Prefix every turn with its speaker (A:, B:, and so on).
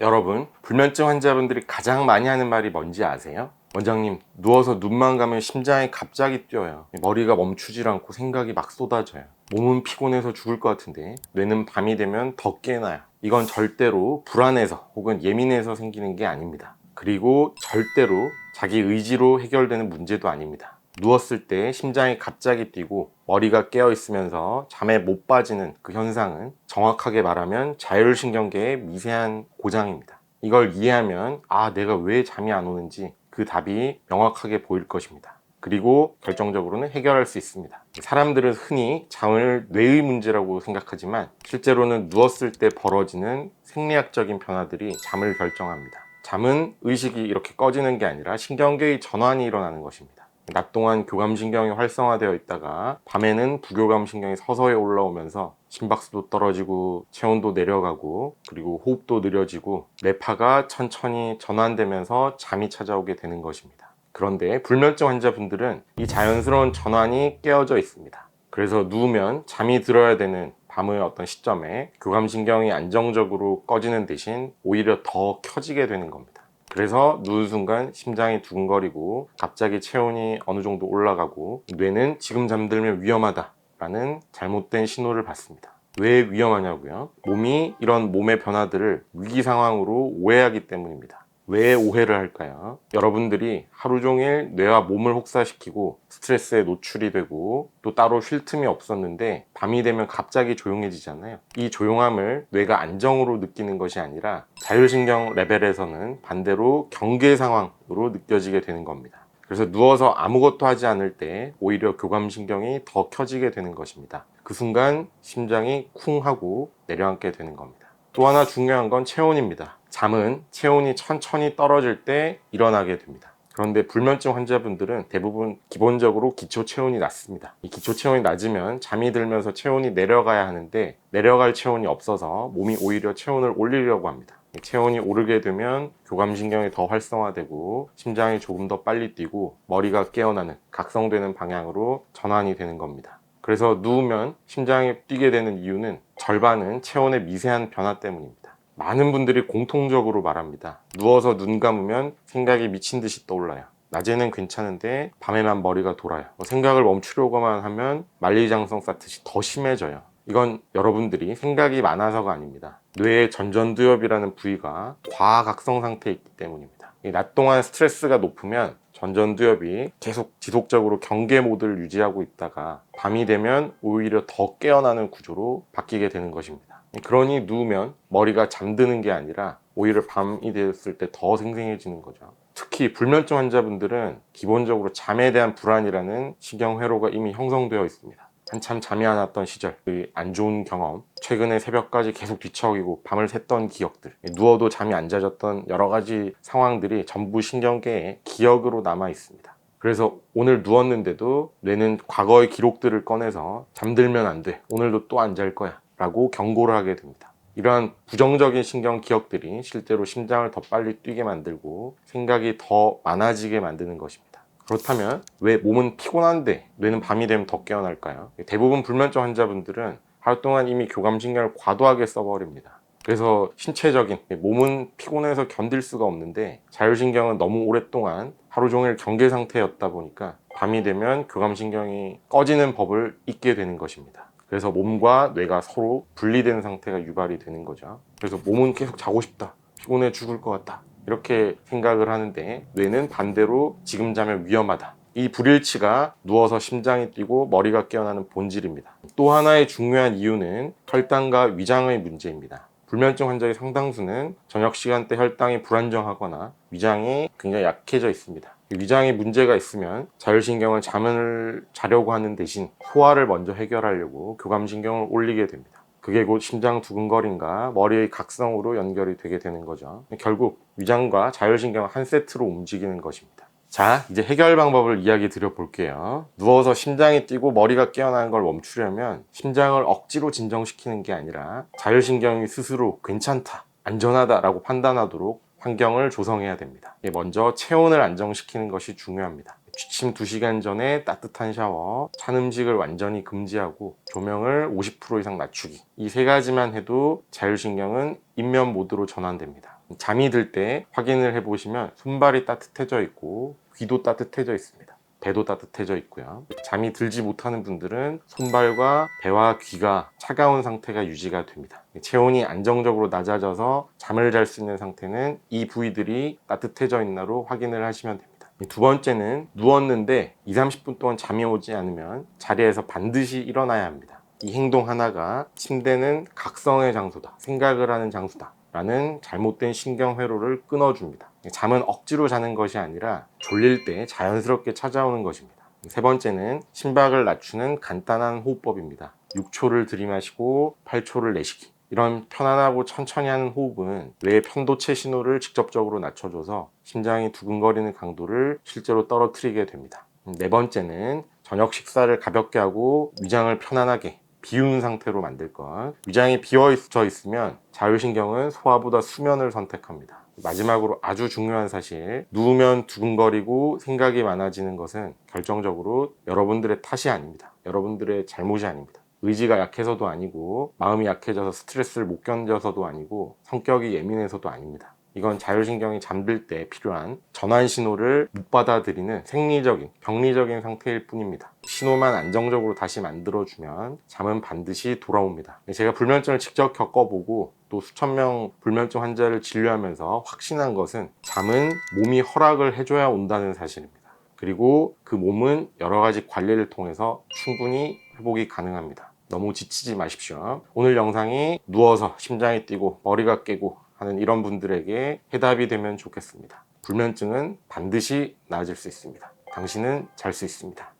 A: 여러분, 불면증 환자분들이 가장 많이 하는 말이 뭔지 아세요? 원장님, 누워서 눈만 감으면 심장이 갑자기 뛰어요. 머리가 멈추질 않고 생각이 막 쏟아져요. 몸은 피곤해서 죽을 것 같은데 뇌는 밤이 되면 더 깨어나요. 이건 절대로 불안해서 혹은 예민해서 생기는 게 아닙니다. 그리고 절대로 자기 의지로 해결되는 문제도 아닙니다. 누웠을 때 심장이 갑자기 뛰고 머리가 깨어 있으면서 잠에 못 빠지는 그 현상은 정확하게 말하면 자율신경계의 미세한 고장입니다. 이걸 이해하면 내가 왜 잠이 안 오는지 그 답이 명확하게 보일 것입니다. 그리고 결정적으로는 해결할 수 있습니다. 사람들은 흔히 잠을 뇌의 문제라고 생각하지만 실제로는 누웠을 때 벌어지는 생리학적인 변화들이 잠을 결정합니다. 잠은 의식이 이렇게 꺼지는 게 아니라 신경계의 전환이 일어나는 것입니다. 낮 동안 교감신경이 활성화되어 있다가 밤에는 부교감신경이 서서히 올라오면서 심박수도 떨어지고 체온도 내려가고 그리고 호흡도 느려지고 뇌파가 천천히 전환되면서 잠이 찾아오게 되는 것입니다. 그런데 불면증 환자분들은 이 자연스러운 전환이 깨어져 있습니다. 그래서 누우면 잠이 들어야 되는 밤의 어떤 시점에 교감신경이 안정적으로 꺼지는 대신 오히려 더 켜지게 되는 겁니다. 그래서 누운 순간 심장이 두근거리고 갑자기 체온이 어느 정도 올라가고 뇌는 지금 잠들면 위험하다 라는 잘못된 신호를 받습니다. 왜 위험하냐고요? 몸이 이런 몸의 변화들을 위기 상황으로 오해하기 때문입니다. 왜 오해를 할까요? 여러분들이 하루 종일 뇌와 몸을 혹사시키고 스트레스에 노출이 되고 또 따로 쉴 틈이 없었는데 밤이 되면 갑자기 조용해지잖아요. 이 조용함을 뇌가 안정으로 느끼는 것이 아니라 자율신경 레벨에서는 반대로 경계 상황으로 느껴지게 되는 겁니다. 그래서 누워서 아무것도 하지 않을 때 오히려 교감신경이 더 켜지게 되는 것입니다. 그 순간 심장이 쿵 하고 내려앉게 되는 겁니다. 또 하나 중요한 건 체온입니다. 잠은 체온이 천천히 떨어질 때 일어나게 됩니다. 그런데 불면증 환자분들은 대부분 기본적으로 기초 체온이 낮습니다. 이 기초 체온이 낮으면 잠이 들면서 체온이 내려가야 하는데 내려갈 체온이 없어서 몸이 오히려 체온을 올리려고 합니다. 체온이 오르게 되면 교감신경이 더 활성화되고 심장이 조금 더 빨리 뛰고 머리가 깨어나는 각성되는 방향으로 전환이 되는 겁니다. 그래서 누우면 심장이 뛰게 되는 이유는 절반은 체온의 미세한 변화 때문입니다. 많은 분들이 공통적으로 말합니다. 누워서 눈 감으면 생각이 미친 듯이 떠올라요. 낮에는 괜찮은데 밤에만 머리가 돌아요. 생각을 멈추려고만 하면 만리장성 쌓듯이 더 심해져요. 이건 여러분들이 생각이 많아서가 아닙니다. 뇌의 전전두엽이라는 부위가 과각성 상태에 있기 때문입니다. 낮 동안 스트레스가 높으면 전전두엽이 계속 지속적으로 경계 모드를 유지하고 있다가 밤이 되면 오히려 더 깨어나는 구조로 바뀌게 되는 것입니다. 그러니 누우면 머리가 잠드는 게 아니라 오히려 밤이 됐을 때 더 생생해지는 거죠. 특히 불면증 환자분들은 기본적으로 잠에 대한 불안이라는 신경회로가 이미 형성되어 있습니다. 한참 잠이 안 왔던 시절, 그 안 좋은 경험, 최근에 새벽까지 계속 뒤척이고 밤을 샜던 기억들, 누워도 잠이 안 자졌던 여러 가지 상황들이 전부 신경계에 기억으로 남아 있습니다. 그래서 오늘 누웠는데도 뇌는 과거의 기록들을 꺼내서 잠들면 안 돼, 오늘도 또 안 잘 거야 라고 경고를 하게 됩니다. 이러한 부정적인 신경 기억들이 실제로 심장을 더 빨리 뛰게 만들고 생각이 더 많아지게 만드는 것입니다. 그렇다면 왜 몸은 피곤한데 뇌는 밤이 되면 더 깨어날까요? 대부분 불면증 환자분들은 하루 동안 이미 교감신경을 과도하게 써버립니다. 그래서 신체적인 몸은 피곤해서 견딜 수가 없는데 자율신경은 너무 오랫동안 하루 종일 경계 상태였다 보니까 밤이 되면 교감신경이 꺼지는 법을 잊게 되는 것입니다. 그래서 몸과 뇌가 서로 분리된 상태가 유발이 되는 거죠. 그래서 몸은 계속 자고 싶다, 피곤해 죽을 것 같다 이렇게 생각을 하는데 뇌는 반대로 지금 자면 위험하다, 이 불일치가 누워서 심장이 뛰고 머리가 깨어나는 본질입니다. 또 하나의 중요한 이유는 혈당과 위장의 문제입니다. 불면증 환자의 상당수는 저녁 시간대 혈당이 불안정하거나 위장이 굉장히 약해져 있습니다. 위장에 문제가 있으면 자율신경은 잠을 자려고 하는 대신 소화를 먼저 해결하려고 교감신경을 올리게 됩니다. 그게 곧 심장 두근거림과 머리의 각성으로 연결이 되게 되는 거죠. 결국 위장과 자율신경 한 세트로 움직이는 것입니다. 자, 이제 해결 방법을 이야기 드려 볼게요. 누워서 심장이 뛰고 머리가 깨어나는 걸 멈추려면 심장을 억지로 진정시키는 게 아니라 자율신경이 스스로 괜찮다, 안전하다 라고 판단하도록 환경을 조성해야 됩니다. 먼저 체온을 안정시키는 것이 중요합니다. 취침 2시간 전에 따뜻한 샤워, 찬 음식을 완전히 금지하고 조명을 50% 이상 낮추기, 이 3가지만 해도 자율신경은 인면 모드로 전환됩니다. 잠이 들 때 확인을 해보시면 손발이 따뜻해져 있고 귀도 따뜻해져 있습니다. 배도 따뜻해져 있고요. 잠이 들지 못하는 분들은 손발과 배와 귀가 차가운 상태가 유지가 됩니다. 체온이 안정적으로 낮아져서 잠을 잘 수 있는 상태는 이 부위들이 따뜻해져 있나로 확인을 하시면 됩니다. 두 번째는 누웠는데 20-30분 동안 잠이 오지 않으면 자리에서 반드시 일어나야 합니다. 이 행동 하나가 침대는 각성의 장소다, 생각을 하는 장소다 라는 잘못된 신경회로를 끊어줍니다. 잠은 억지로 자는 것이 아니라 졸릴 때 자연스럽게 찾아오는 것입니다. 세 번째는 심박을 낮추는 간단한 호흡법입니다. 6초를 들이마시고 8초를 내쉬기. 이런 편안하고 천천히 하는 호흡은 뇌의 편도체 신호를 직접적으로 낮춰줘서 심장이 두근거리는 강도를 실제로 떨어뜨리게 됩니다. 네 번째는 저녁 식사를 가볍게 하고 위장을 편안하게 비운 상태로 만들 것. 위장이 비어져 있으면 자율신경은 소화보다 수면을 선택합니다. 마지막으로 아주 중요한 사실, 누우면 두근거리고 생각이 많아지는 것은 결정적으로 여러분들의 탓이 아닙니다. 여러분들의 잘못이 아닙니다. 의지가 약해서도 아니고 마음이 약해져서 스트레스를 못 견뎌서도 아니고 성격이 예민해서도 아닙니다. 이건 자율신경이 잠들 때 필요한 전환 신호를 못 받아들이는 생리적인, 병리적인 상태일 뿐입니다. 신호만 안정적으로 다시 만들어주면 잠은 반드시 돌아옵니다. 제가 불면증을 직접 겪어보고 또 수천 명 불면증 환자를 진료하면서 확신한 것은 잠은 몸이 허락을 해줘야 온다는 사실입니다. 그리고 그 몸은 여러 가지 관리를 통해서 충분히 회복이 가능합니다. 너무 지치지 마십시오. 오늘 영상이 누워서 심장이 뛰고 머리가 깨고 하는 이런 분들에게 해답이 되면 좋겠습니다. 불면증은 반드시 나아질 수 있습니다. 당신은 잘 수 있습니다.